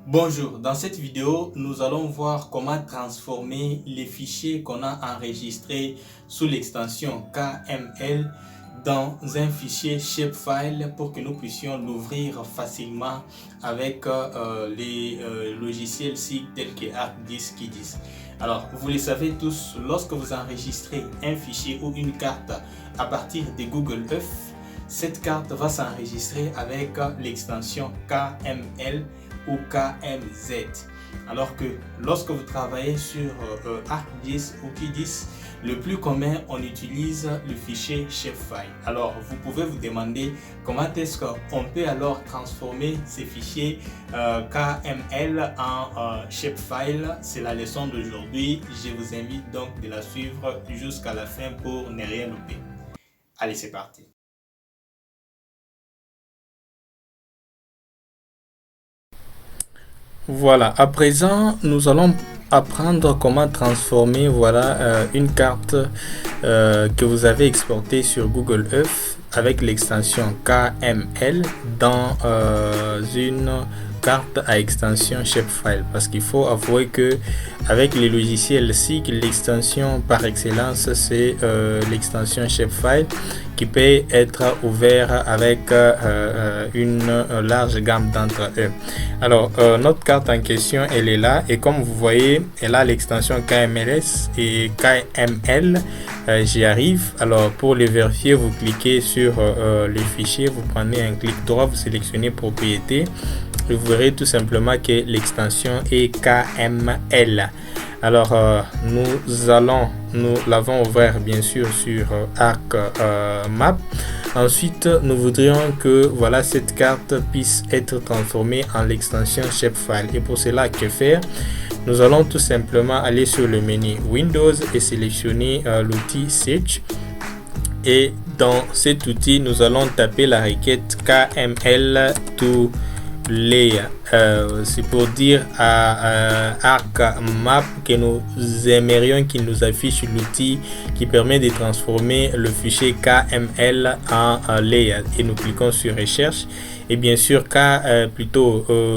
Bonjour, dans cette vidéo, nous allons voir comment transformer les fichiers qu'on a enregistrés sous l'extension KML dans un fichier shapefile pour que nous puissions l'ouvrir facilement avec les logiciels SIG tels que ArcGIS, QGIS. Alors, vous le savez tous, lorsque vous enregistrez un fichier ou une carte à partir de Google Earth, cette carte va s'enregistrer avec l'extension KML ou KMZ. Alors que lorsque vous travaillez sur ArcGIS ou QGIS, le plus commun, on utilise le fichier shapefile. Alors, vous pouvez vous demander comment est-ce qu'on peut alors transformer ces fichiers KML en shapefile. C'est la leçon d'aujourd'hui. Je vous invite donc de la suivre jusqu'à la fin pour ne rien louper. Allez, c'est parti. Voilà, à présent, nous allons apprendre comment transformer une carte que vous avez exportée sur Google Earth avec l'extension KML dans une carte à extension shapefile, parce qu'il faut avouer que avec les logiciels SIG, l'extension par excellence c'est l'extension shapefile qui peut être ouvert avec une large gamme d'entre eux. Alors notre carte en question elle est là, et comme vous voyez elle a l'extension KMLS et KML. J'y arrive. Alors pour les vérifier, vous cliquez sur le fichier, vous prenez un clic droit, vous sélectionnez propriété. Vous verrez tout simplement que l'extension est KML. Alors nous l'avons ouvert bien sûr sur ArcMap. Ensuite nous voudrions que cette carte puisse être transformée en l'extension shapefile, et pour cela que faire? Nous allons tout simplement aller sur le menu Windows et sélectionner l'outil Search. Et dans cet outil, nous allons taper la requête KML to Layer. C'est pour dire à ArcMap que nous aimerions qu'il nous affiche l'outil qui permet de transformer le fichier KML en layer, et nous cliquons sur recherche. Et bien sûr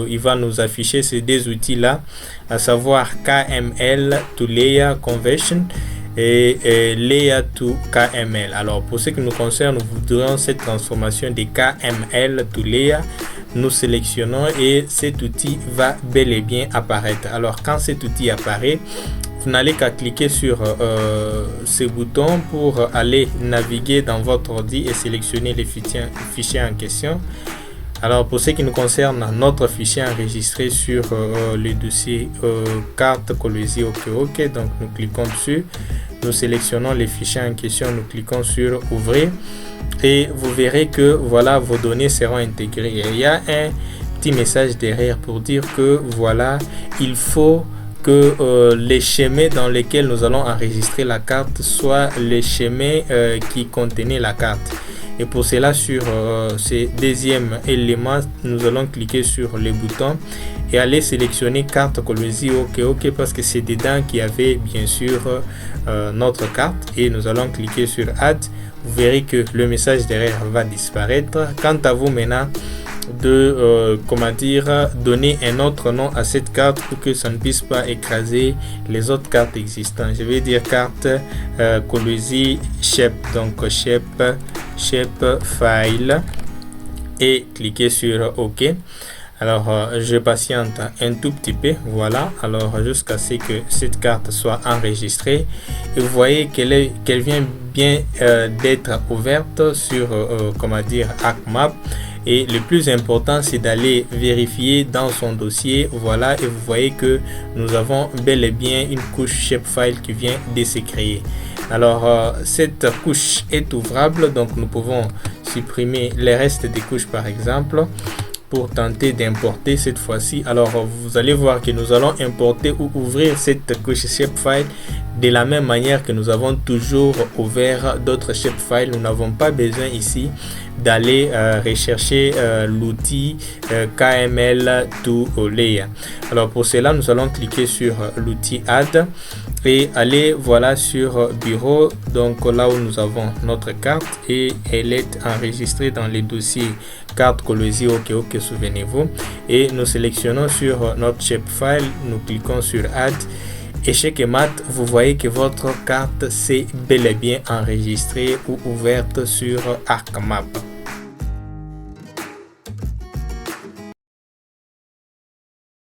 il va nous afficher ces deux outils là, à savoir KML to Layer Conversion et Layer to KML. Alors pour ce qui nous concerne, nous voudrions cette transformation de KML to Layer. Nous sélectionnons et cet outil va bel et bien apparaître. Alors quand cet outil apparaît, vous n'allez qu'à cliquer sur ce bouton pour aller naviguer dans votre ordi et sélectionner les fichiers en question. Alors pour ce qui nous concerne, notre fichier enregistré sur le dossier carte Colosi OK. Donc nous cliquons dessus, nous sélectionnons les fichiers en question, nous cliquons sur ouvrir, et vous verrez que vos données seront intégrées. Et il y a un petit message derrière pour dire que il faut que les schémas dans lesquels nous allons enregistrer la carte soient les schémas qui contenaient la carte. Et pour cela, sur ce deuxième élément, nous allons cliquer sur le bouton et aller sélectionner carte Colosi OK, parce que c'est dedans qu'il y avait bien sûr notre carte, et nous allons cliquer sur Add. Vous verrez que le message derrière va disparaître. Quant à vous maintenant de donner un autre nom à cette carte pour que ça ne puisse pas écraser les autres cartes existantes. Je vais dire carte Colosi Shape, donc Shape File, et cliquer sur OK. Alors je patiente un tout petit peu, alors jusqu'à ce que cette carte soit enregistrée, et vous voyez qu'elle vient bien d'être ouverte sur ArcMap. Et le plus important, c'est d'aller vérifier dans son dossier, et vous voyez que nous avons bel et bien une couche shapefile qui vient de se créer. Alors cette couche est ouvrable, donc nous pouvons supprimer les restes des couches par exemple, pour tenter d'importer cette fois-ci. Alors vous allez voir que nous allons importer ou ouvrir cette couche shapefile de la même manière que nous avons toujours ouvert d'autres shapefiles. Nous n'avons pas besoin ici d'aller rechercher l'outil KML to Layer. Alors pour cela, nous allons cliquer sur l'outil Add. et allez voilà sur bureau, donc là où nous avons notre carte et elle est enregistrée dans les dossiers carte Colosi OK, souvenez-vous, et nous sélectionnons sur notre shapefile, nous cliquons sur add. Échec et mat, vous voyez que votre carte s'est bel et bien enregistrée ou ouverte sur ArcMap.